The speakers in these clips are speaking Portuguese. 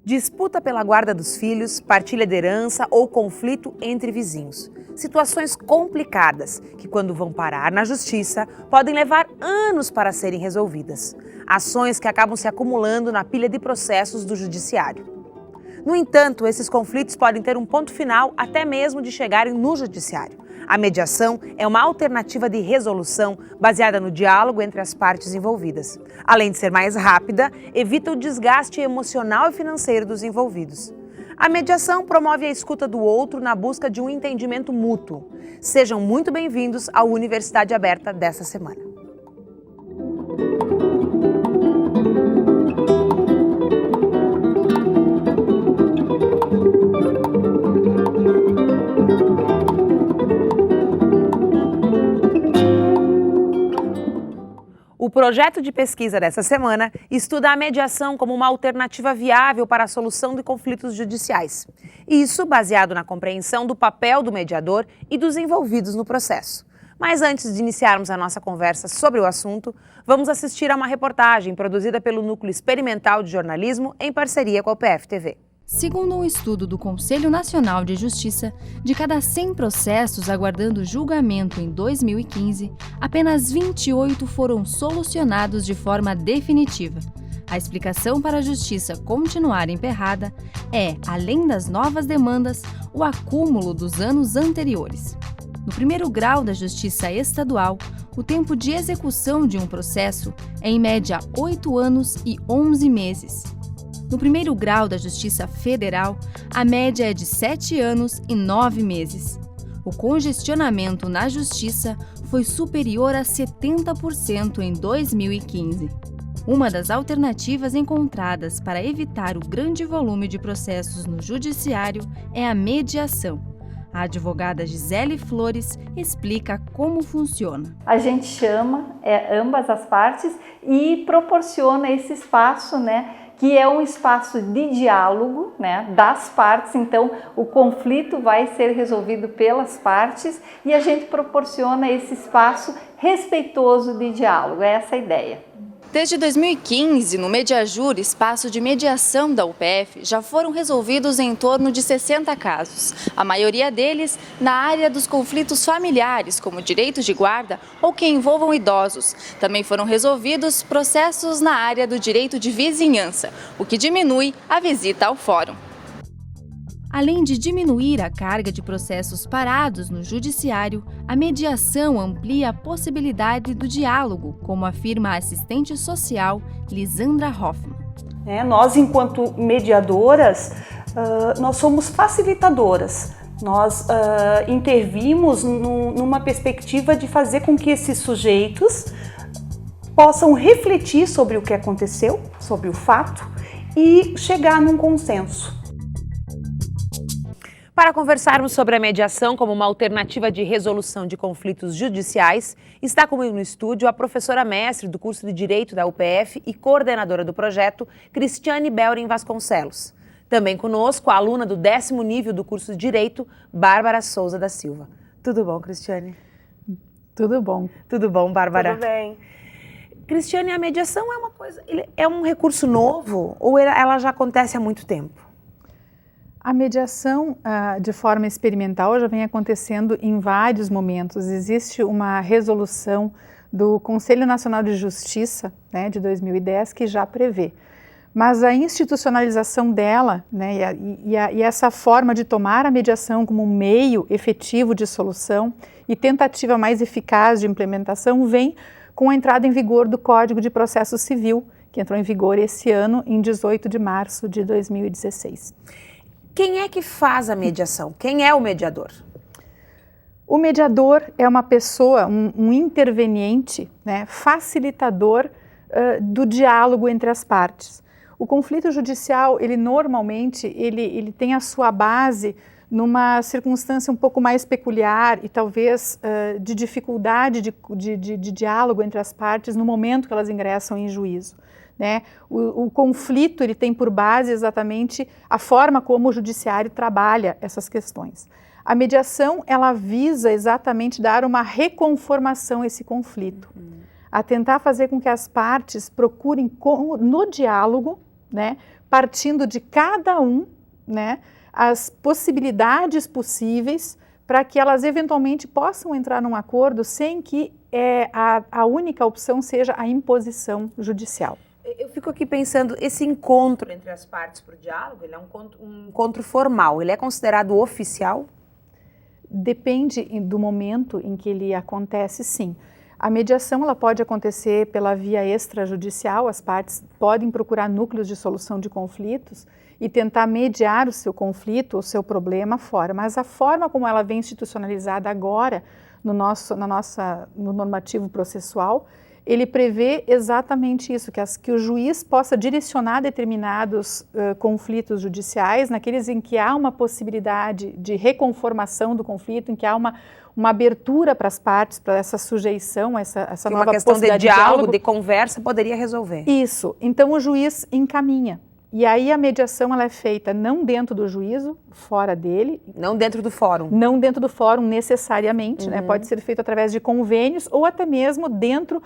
Disputa pela guarda dos filhos, partilha de herança ou conflito entre vizinhos. Situações complicadas que, quando vão parar na justiça, podem levar anos para serem resolvidas. Ações que acabam se acumulando na pilha de processos do judiciário. No entanto, esses conflitos podem ter um ponto final até mesmo de chegarem no judiciário. A mediação é uma alternativa de resolução baseada no diálogo entre as partes envolvidas. Além de ser mais rápida, evita o desgaste emocional e financeiro dos envolvidos. A mediação promove a escuta do outro na busca de um entendimento mútuo. Sejam muito bem-vindos à Universidade Aberta dessa semana. O projeto de pesquisa dessa semana estuda a mediação como uma alternativa viável para a solução de conflitos judiciais. Isso baseado na compreensão do papel do mediador e dos envolvidos no processo. Mas antes de iniciarmos a nossa conversa sobre o assunto, vamos assistir a uma reportagem produzida pelo Núcleo Experimental de Jornalismo em parceria com a UPF-TV. Segundo um estudo do Conselho Nacional de Justiça, de cada 100 processos aguardando julgamento em 2015, apenas 28 foram solucionados de forma definitiva. A explicação para a justiça continuar emperrada é, além das novas demandas, o acúmulo dos anos anteriores. No primeiro grau da Justiça Estadual, o tempo de execução de um processo é em média 8 anos e 11 meses. No primeiro grau da Justiça Federal, a média é de 7 anos e 9 meses. O congestionamento na Justiça foi superior a 70% em 2015. Uma das alternativas encontradas para evitar o grande volume de processos no Judiciário é a mediação. A advogada Gisele Flores explica como funciona. A gente chama ambas as partes e proporciona esse espaço, que é um espaço de diálogo, das partes. Então, o conflito vai ser resolvido pelas partes e a gente proporciona esse espaço respeitoso de diálogo. É essa a ideia. Desde 2015, no Mediajur, espaço de mediação da UPF, já foram resolvidos em torno de 60 casos. A maioria deles na área dos conflitos familiares, como direitos de guarda ou que envolvam idosos. Também foram resolvidos processos na área do direito de vizinhança, o que diminui a visita ao fórum. Além de diminuir a carga de processos parados no judiciário, a mediação amplia a possibilidade do diálogo, como afirma a assistente social Lisandra Hoffmann. Nós, enquanto mediadoras, nós somos facilitadoras. Nós intervimos numa perspectiva de fazer com que esses sujeitos possam refletir sobre o que aconteceu, sobre o fato, e chegar num consenso. Para conversarmos sobre a mediação como uma alternativa de resolução de conflitos judiciais, está comigo no estúdio a professora mestre do curso de Direito da UPF e coordenadora do projeto, Cristiane Belrin Vasconcelos. Também conosco a aluna do 10º nível do curso de Direito, Bárbara Souza da Silva. Tudo bom, Cristiane? Tudo bom. Tudo bom, Bárbara? Tudo bem. Cristiane, a mediação é um recurso novo ou ela já acontece há muito tempo? A mediação, de forma experimental, já vem acontecendo em vários momentos. Existe uma resolução do Conselho Nacional de Justiça, de 2010, que já prevê. Mas a institucionalização dela, e essa forma de tomar a mediação como um meio efetivo de solução e tentativa mais eficaz de implementação, vem com a entrada em vigor do Código de Processo Civil, que entrou em vigor esse ano, em 18 de março de 2016. Quem é que faz a mediação? Quem é o mediador? O mediador é uma pessoa, um interveniente, facilitador do diálogo entre as partes. O conflito judicial, ele normalmente tem a sua base numa circunstância um pouco mais peculiar e talvez de dificuldade de diálogo entre as partes no momento que elas ingressam em juízo. O conflito ele tem por base exatamente a forma como o judiciário trabalha essas questões. A mediação ela visa exatamente dar uma reconformação a esse conflito, a tentar fazer com que as partes procurem no diálogo, partindo de cada um, né, as possibilidades possíveis para que elas eventualmente possam entrar num acordo sem que a única opção seja a imposição judicial. Eu fico aqui pensando, esse encontro entre as partes para o diálogo, ele é um encontro formal, ele é considerado oficial? Depende do momento em que ele acontece, sim. A mediação ela pode acontecer pela via extrajudicial, as partes podem procurar núcleos de solução de conflitos e tentar mediar o seu conflito, o seu problema fora. Mas a forma como ela vem institucionalizada agora no normativo processual, ele prevê exatamente isso, que o juiz possa direcionar determinados conflitos judiciais, naqueles em que há uma possibilidade de reconformação do conflito, em que há uma abertura para as partes, para essa sujeição, essa nova uma questão de possibilidade diálogo, de conversa, poderia resolver. Isso. Então o juiz encaminha. E aí a mediação ela é feita não dentro do juízo, fora dele. Não dentro do fórum. Não dentro do fórum necessariamente, né? Pode ser feito através de convênios ou até mesmo dentro,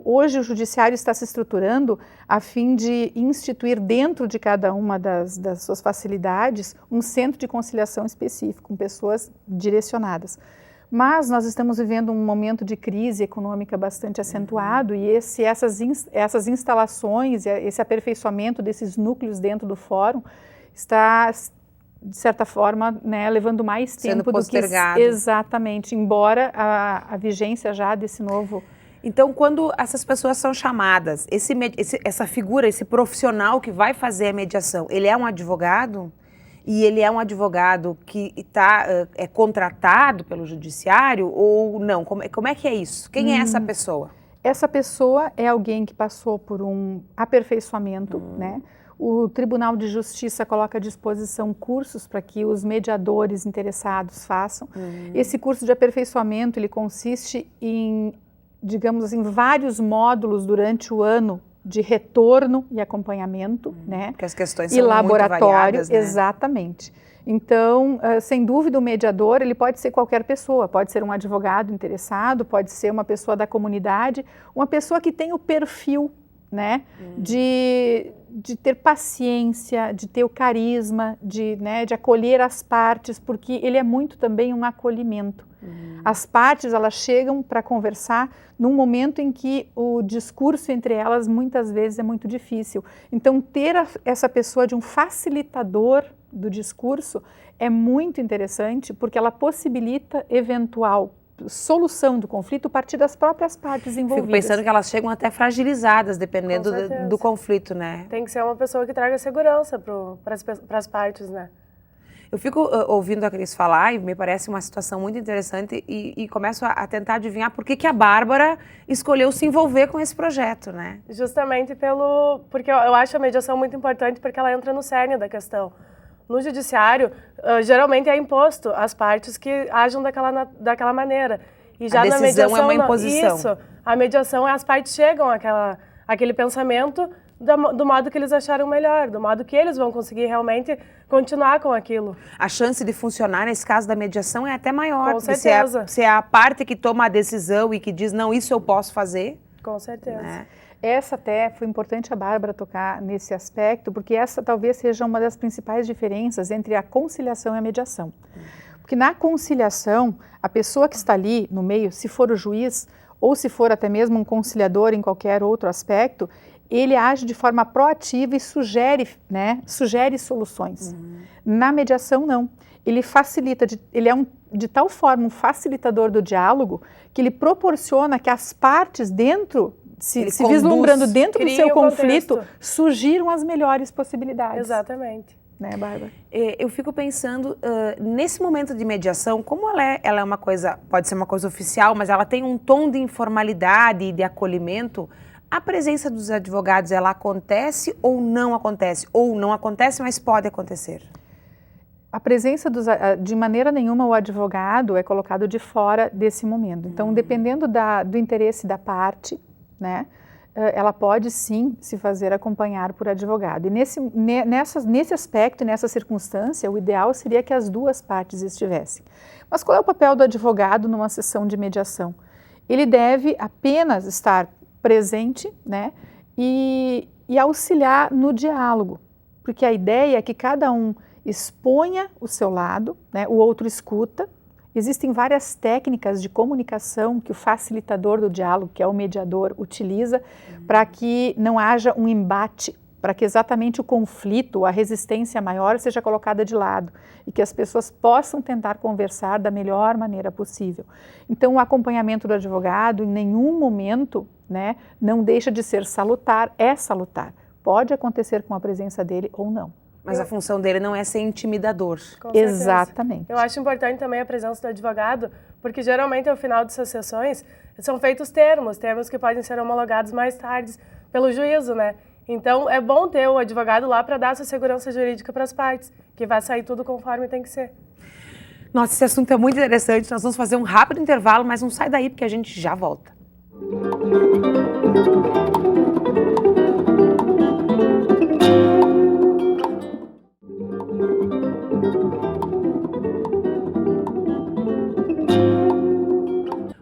hoje o judiciário está se estruturando a fim de instituir dentro de cada uma das suas facilidades um centro de conciliação específico, com pessoas direcionadas. Mas nós estamos vivendo um momento de crise econômica bastante acentuado e essas instalações, esse aperfeiçoamento desses núcleos dentro do fórum está, de certa forma, né, levando mais sendo tempo postergado. Do que... Exatamente, embora a vigência já desse novo... Então, quando essas pessoas são chamadas, essa figura, esse profissional que vai fazer a mediação, ele é um advogado? E ele é um advogado que é contratado pelo judiciário ou não? Como é que é isso? Quem é essa pessoa? Essa pessoa é alguém que passou por um aperfeiçoamento, né? O Tribunal de Justiça coloca à disposição cursos para que os mediadores interessados façam. Esse curso de aperfeiçoamento, ele consiste em, digamos assim, vários módulos durante o ano de retorno e acompanhamento, né? Porque as questões e são laboratório, muito variadas, né? Exatamente. Então, sem dúvida, o mediador, ele pode ser qualquer pessoa, pode ser um advogado interessado, pode ser uma pessoa da comunidade, uma pessoa que tem o perfil, né, de ter paciência, de ter o carisma, de acolher as partes, porque ele é muito também um acolhimento. As partes, elas chegam para conversar num momento em que o discurso entre elas muitas vezes é muito difícil. Então, ter essa pessoa de um facilitador do discurso é muito interessante, porque ela possibilita eventual solução do conflito a partir das próprias partes envolvidas. Fico pensando que elas chegam até fragilizadas, dependendo do conflito, né? Tem que ser uma pessoa que traga segurança para as partes, né? Eu fico ouvindo a Cris falar e me parece uma situação muito interessante e começo a tentar adivinhar por que a Bárbara escolheu se envolver com esse projeto, né? Justamente porque eu acho a mediação muito importante porque ela entra no cerne da questão. No judiciário, geralmente é imposto às partes que ajam daquela maneira. E já a decisão na mediação, é uma imposição. Isso, a mediação, as partes chegam àquele pensamento do modo que eles acharam melhor, do modo que eles vão conseguir realmente continuar com aquilo. A chance de funcionar nesse caso da mediação é até maior. Com certeza. Se é a parte que toma a decisão e que diz, não, isso eu posso fazer. Com certeza. Né? Essa até foi importante a Bárbara tocar nesse aspecto, porque essa talvez seja uma das principais diferenças entre a conciliação e a mediação. Porque na conciliação, a pessoa que está ali no meio, se for o juiz, ou se for até mesmo um conciliador em qualquer outro aspecto, ele age de forma proativa e sugere soluções. Na mediação, não. Ele facilita, ele é de tal forma um facilitador do diálogo que ele proporciona que as partes se vislumbrando dentro do seu conflito, surgiram as melhores possibilidades. Exatamente. Né, Bárbara? Eu fico pensando, nesse momento de mediação, como ela é uma coisa, pode ser uma coisa oficial, mas ela tem um tom de informalidade e de acolhimento, a presença dos advogados, ela acontece ou não acontece? Ou não acontece, mas pode acontecer? A presença de maneira nenhuma o advogado é colocado de fora desse momento. Então, dependendo do interesse da parte, né, ela pode sim se fazer acompanhar por advogado. E nesse aspecto, nessa circunstância, o ideal seria que as duas partes estivessem. Mas qual é o papel do advogado numa sessão de mediação? Ele deve apenas estar presente, né, e auxiliar no diálogo. porque a ideia é que cada um exponha o seu lado, né, o outro escuta. Existem várias técnicas de comunicação que o facilitador do diálogo, que é o mediador, utiliza para que não haja um embate, para que exatamente o conflito, a resistência maior seja colocada de lado e que as pessoas possam tentar conversar da melhor maneira possível. Então, o acompanhamento do advogado, em nenhum momento, né, não deixa de ser salutar, é salutar. Pode acontecer com a presença dele ou não. Mas a função dele não é ser intimidador. Com certeza. Exatamente. Eu acho importante também a presença do advogado, porque geralmente ao final dessas sessões são feitos termos que podem ser homologados mais tarde pelo juízo, né? Então é bom ter o advogado lá para dar essa segurança jurídica para as partes, que vai sair tudo conforme tem que ser. Nossa, esse assunto é muito interessante. Nós vamos fazer um rápido intervalo, mas não sai daí porque a gente já volta.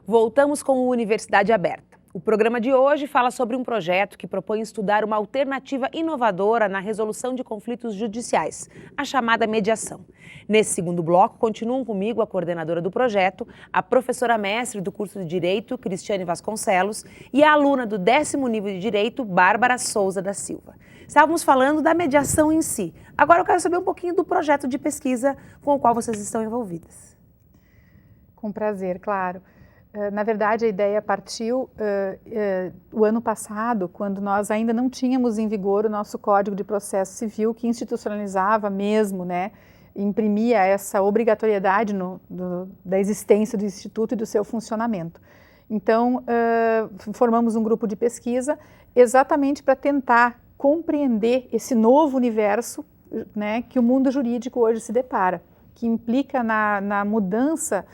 Voltamos com o Universidade Aberta. O programa de hoje fala sobre um projeto que propõe estudar uma alternativa inovadora na resolução de conflitos judiciais, a chamada mediação. Nesse segundo bloco, continuam comigo a coordenadora do projeto, a professora mestre do curso de Direito, Cristiane Vasconcelos, e a aluna do 10º nível de Direito, Bárbara Souza da Silva. Estávamos falando da mediação em si. Agora eu quero saber um pouquinho do projeto de pesquisa com o qual vocês estão envolvidas. Com prazer, claro. Na verdade, a ideia partiu o ano passado, quando nós ainda não tínhamos em vigor o nosso Código de Processo Civil, que institucionalizava mesmo, né, imprimia essa obrigatoriedade da existência do Instituto e do seu funcionamento. Então, formamos um grupo de pesquisa exatamente para tentar compreender esse novo universo, né, que o mundo jurídico hoje se depara, que implica na mudança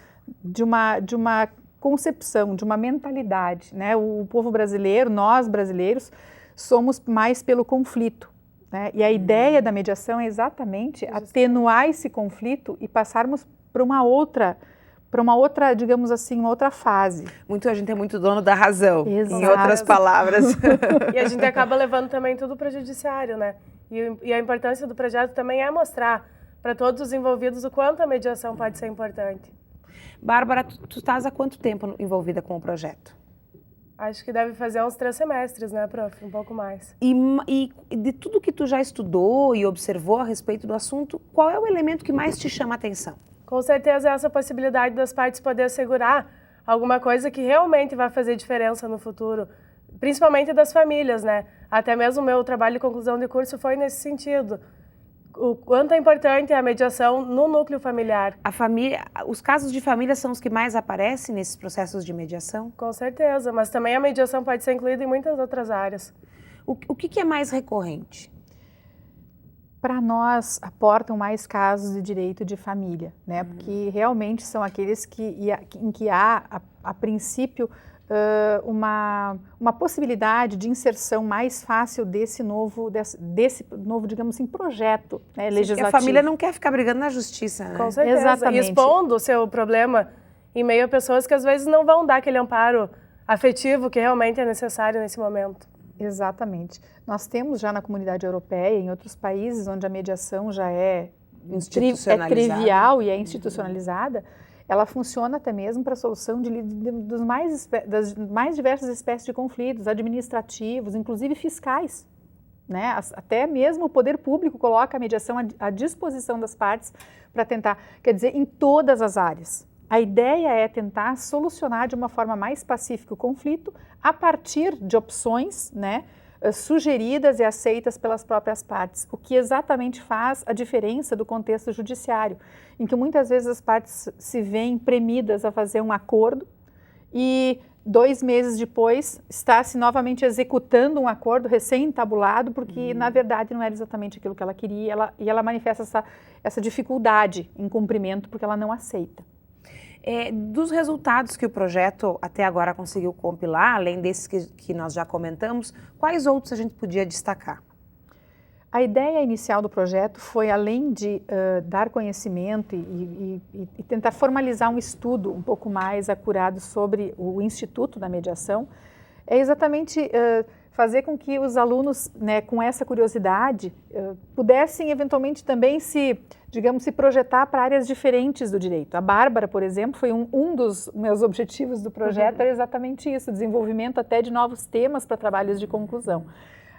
de uma concepção, de uma mentalidade, né? O povo brasileiro, nós brasileiros, somos mais pelo conflito, né? E a ideia da mediação é exatamente atenuar esse conflito e passarmos para uma outra, digamos assim, uma outra fase. A gente é muito dono da razão, Exato. em outras palavras. E a gente acaba levando também tudo para o judiciário, né? E a importância do projeto também é mostrar para todos os envolvidos o quanto a mediação pode ser importante. Bárbara, tu estás há quanto tempo envolvida com o projeto? Acho que deve fazer uns 3 semestres, né, prof? Um pouco mais. E de tudo que tu já estudou e observou a respeito do assunto, qual é o elemento que mais te chama a atenção? Com certeza essa possibilidade das partes poder assegurar alguma coisa que realmente vai fazer diferença no futuro, principalmente das famílias, né? Até mesmo o meu trabalho de conclusão de curso foi nesse sentido. O quanto é importante a mediação no núcleo familiar. Os casos de família são os que mais aparecem nesses processos de mediação? Com certeza, mas também a mediação pode ser incluída em muitas outras áreas. O que é mais recorrente? Para nós, aportam mais casos de direito de família, né? Porque realmente são aqueles em que há, a princípio, uma possibilidade de inserção mais fácil desse novo, digamos assim, projeto, né, legislativo. A família não quer ficar brigando na justiça, né? Com certeza. Exatamente. E expondo o seu problema em meio a pessoas que às vezes não vão dar aquele amparo afetivo que realmente é necessário nesse momento. Exatamente. Nós temos já na comunidade europeia, em outros países onde a mediação já é trivial e é institucionalizada, ela funciona até mesmo para a solução das mais diversas espécies de conflitos administrativos, inclusive fiscais, né? Até mesmo o poder público coloca a mediação à disposição das partes para tentar, quer dizer, em todas as áreas. A ideia é tentar solucionar de uma forma mais pacífica o conflito a partir de opções, né, sugeridas e aceitas pelas próprias partes, o que exatamente faz a diferença do contexto judiciário, em que muitas vezes as partes se veem premidas a fazer um acordo e 2 meses depois está-se novamente executando um acordo recém-tabulado, porque na verdade não era exatamente aquilo que ela queria e ela manifesta essa dificuldade em cumprimento porque ela não aceita. Dos resultados que o projeto até agora conseguiu compilar, além desses que nós já comentamos, quais outros a gente podia destacar? A ideia inicial do projeto foi, além de dar conhecimento e tentar formalizar um estudo um pouco mais acurado sobre o Instituto da Mediação, é exatamente fazer com que os alunos, né, com essa curiosidade, pudessem eventualmente também se projetar para áreas diferentes do direito. A Bárbara, por exemplo, foi um dos meus objetivos do projeto, era exatamente isso, desenvolvimento até de novos temas para trabalhos de conclusão.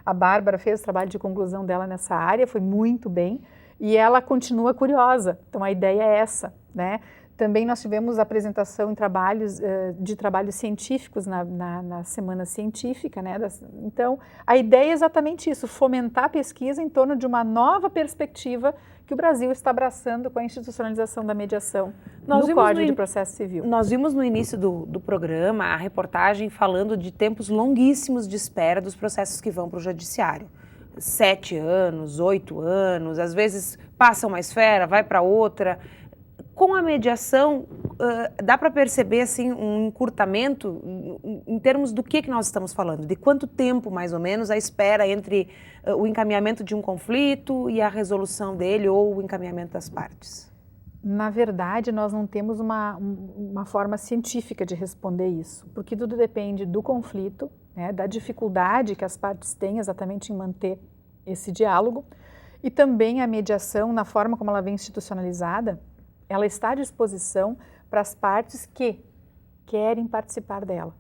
A Bárbara fez o trabalho de conclusão dela nessa área, foi muito bem, e ela continua curiosa, então a ideia é essa, né? Também nós tivemos apresentação em trabalhos científicos na Semana Científica, né? Então, a ideia é exatamente isso, fomentar a pesquisa em torno de uma nova perspectiva que o Brasil está abraçando com a institucionalização da mediação no Código de Processo Civil. Nós vimos no início do programa a reportagem falando de tempos longuíssimos de espera dos processos que vão para o judiciário. 7 anos, 8 anos, às vezes passa uma esfera, vai para outra. Com a mediação, dá para perceber assim, um encurtamento em termos do que nós estamos falando? De quanto tempo, mais ou menos, a espera entre o encaminhamento de um conflito e a resolução dele ou o encaminhamento das partes? Na verdade, nós não temos uma forma científica de responder isso, porque tudo depende do conflito, né, da dificuldade que as partes têm exatamente em manter esse diálogo, e também a mediação, na forma como ela vem institucionalizada, ela está à disposição para as partes que querem participar dela.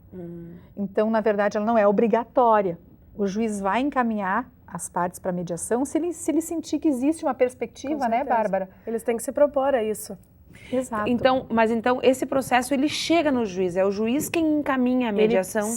Então, na verdade, ela não é obrigatória. O juiz vai encaminhar as partes para a mediação se ele sentir que existe uma perspectiva, né, Bárbara? Eles têm que se propor a isso. Exato. Então, esse processo, ele chega no juiz, é o juiz quem encaminha a mediação?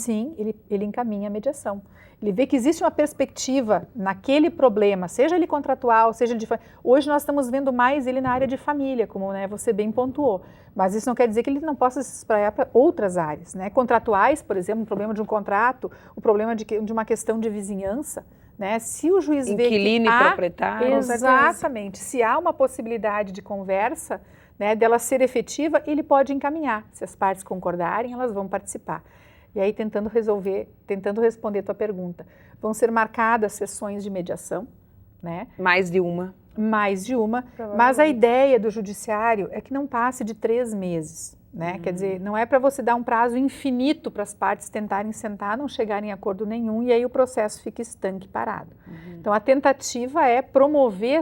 Ele encaminha a mediação. Ele vê que existe uma perspectiva naquele problema, seja ele contratual, seja de... Hoje nós estamos vendo mais ele na área de família, como, né, você bem pontuou, mas isso não quer dizer que ele não possa se espraiar para outras áreas, né? Contratuais, por exemplo, o problema de um contrato, o problema de uma questão de vizinhança, né? Se o juiz vê que inquilino e proprietário. Exatamente. Se há uma possibilidade de conversa, né, dela ser efetiva, ele pode encaminhar. Se as partes concordarem, elas vão participar. E aí, tentando responder a tua pergunta, vão ser marcadas sessões de mediação, né? Mais de uma. Mais de uma, mas a ideia do judiciário é que não passe de 3 meses, né? Quer dizer, não é para você dar um prazo infinito para as partes tentarem sentar, não chegarem a acordo nenhum e aí o processo fica estanque, parado. Então, a tentativa é promover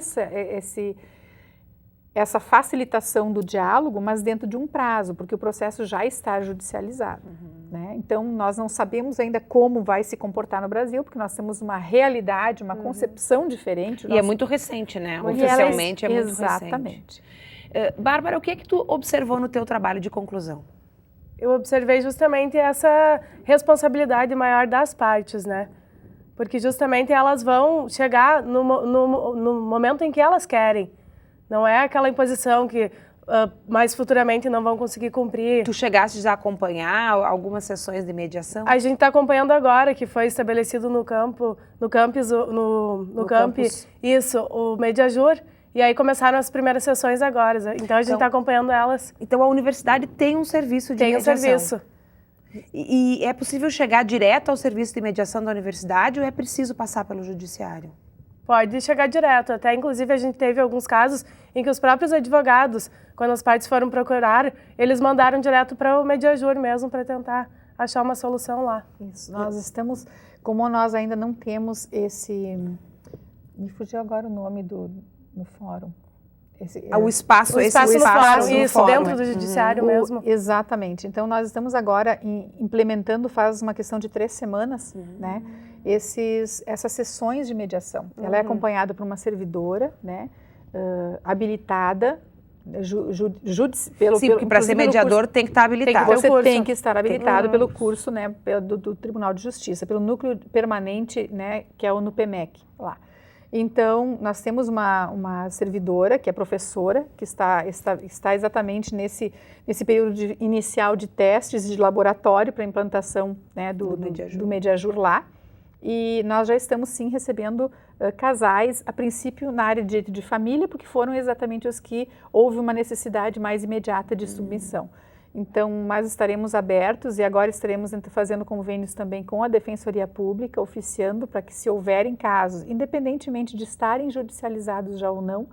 essa facilitação do diálogo, mas dentro de um prazo, porque o processo já está judicializado. Né? Então, nós não sabemos ainda como vai se comportar no Brasil, porque nós temos uma realidade, uma concepção diferente. E é muito recente, né? Oficialmente é muito recente. Exatamente. Bárbara, o que é que tu observou no teu trabalho de conclusão? Eu observei justamente essa responsabilidade maior das partes, né? Porque justamente elas vão chegar no momento em que elas querem. Não é aquela imposição que mais futuramente não vão conseguir cumprir. Tu chegaste já a acompanhar algumas sessões de mediação? A gente está acompanhando agora, que foi estabelecido no campus, isso, o Mediajur, e aí começaram as primeiras sessões agora. Então a gente está acompanhando elas. Então a universidade tem um serviço de mediação? Tem um serviço. E é possível chegar direto ao serviço de mediação da universidade ou é preciso passar pelo judiciário? Pode chegar direto, até inclusive a gente teve alguns casos em que os próprios advogados, quando as partes foram procurar, eles mandaram direto para o Mediajur mesmo para tentar achar uma solução lá. Isso, nós estamos, como nós ainda não temos me fugiu agora o nome do fórum. O espaço no fórum, isso, fórum, dentro do judiciário mesmo. Exatamente, então nós estamos agora implementando, faz uma questão de 3 semanas, né? Essas sessões de mediação. Ela é acompanhada por uma servidora, né, habilitada, Sim, porque para ser mediador tem que estar habilitado. Você tem que estar habilitado pelo curso, né, do Tribunal de Justiça, pelo núcleo permanente, né, que é o NUPEMEC, lá. Então, nós temos uma servidora, que é professora, que está exatamente nesse período inicial de testes de laboratório para a implantação, né, do Mediajur lá. E nós já estamos, sim, recebendo casais, a princípio na área de direito de família, porque foram exatamente os que houve uma necessidade mais imediata de submissão. Então, nós estaremos abertos e agora estaremos fazendo convênios também com a Defensoria Pública, oficiando para que, se houverem casos, independentemente de estarem judicializados já ou não,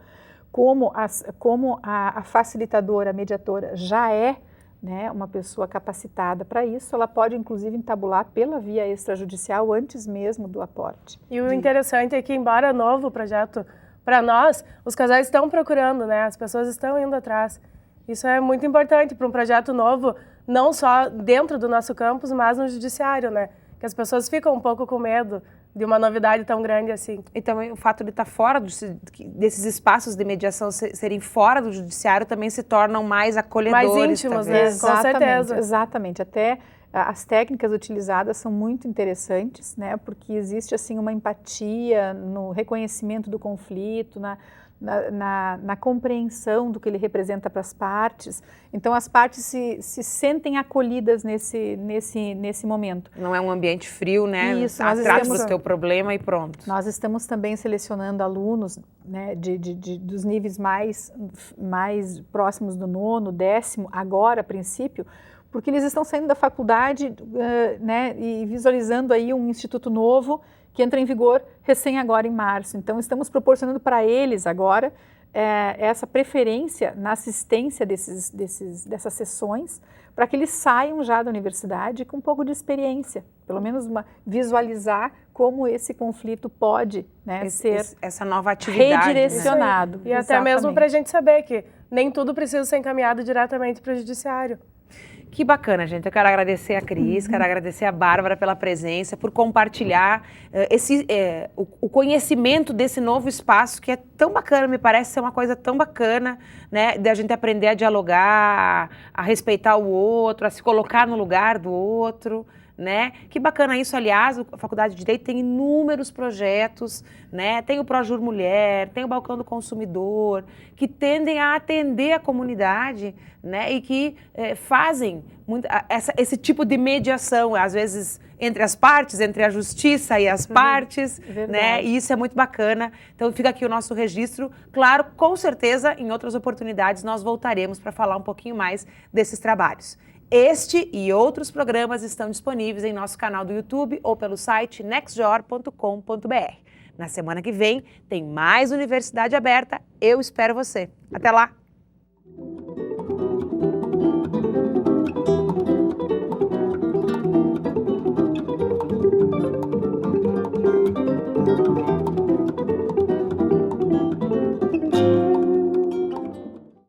como a facilitadora, a mediadora, já é né, uma pessoa capacitada para isso, ela pode inclusive entabular pela via extrajudicial antes mesmo do aporte. E o interessante é que, embora novo o projeto para nós, os casais estão procurando, né? As pessoas estão indo atrás. Isso é muito importante para um projeto novo, não só dentro do nosso campus, mas no judiciário, né? Que as pessoas ficam um pouco com medo de uma novidade tão grande assim. E também o fato de estar fora desses espaços de mediação serem fora do judiciário também se tornam mais acolhedores. Mais íntimos, né? Exatamente, Com certeza. Exatamente. Até as técnicas utilizadas são muito interessantes, né? Porque existe assim uma empatia no reconhecimento do conflito, na compreensão do que ele representa para as partes. Então as partes se sentem acolhidas nesse momento. Não é um ambiente frio, né? Isso, trata do teu problema e pronto. Nós estamos também selecionando alunos, né, dos níveis mais próximos do 9º, 10º, agora a princípio, porque eles estão saindo da faculdade, né, e visualizando aí um instituto novo que entra em vigor recém agora em março. Então, estamos proporcionando para eles agora essa preferência na assistência dessas sessões, para que eles saiam já da universidade com um pouco de experiência, pelo menos visualizar como esse conflito pode, né, ser essa nova atividade, redirecionado. Né? E até mesmo para a gente saber que nem tudo precisa ser encaminhado diretamente para o judiciário. Que bacana, gente. Eu quero agradecer a Cris, quero agradecer a Bárbara pela presença, por compartilhar o conhecimento desse novo espaço que é tão bacana, me parece ser uma coisa tão bacana, né? Da gente aprender a dialogar, a respeitar o outro, a se colocar no lugar do outro, né? Que bacana isso. Aliás, a Faculdade de Direito tem inúmeros projetos, né? Tem o Projur Mulher, tem o Balcão do Consumidor, que tendem a atender a comunidade, né? E que fazem esse tipo de mediação, às vezes entre as partes, entre a justiça e as partes, né? E isso é muito bacana. Então fica aqui o nosso registro. Claro, com certeza, em outras oportunidades nós voltaremos para falar um pouquinho mais desses trabalhos. Este e outros programas estão disponíveis em nosso canal do YouTube ou pelo site nextjor.com.br. Na semana que vem tem mais Universidade Aberta. Eu espero você. Até lá!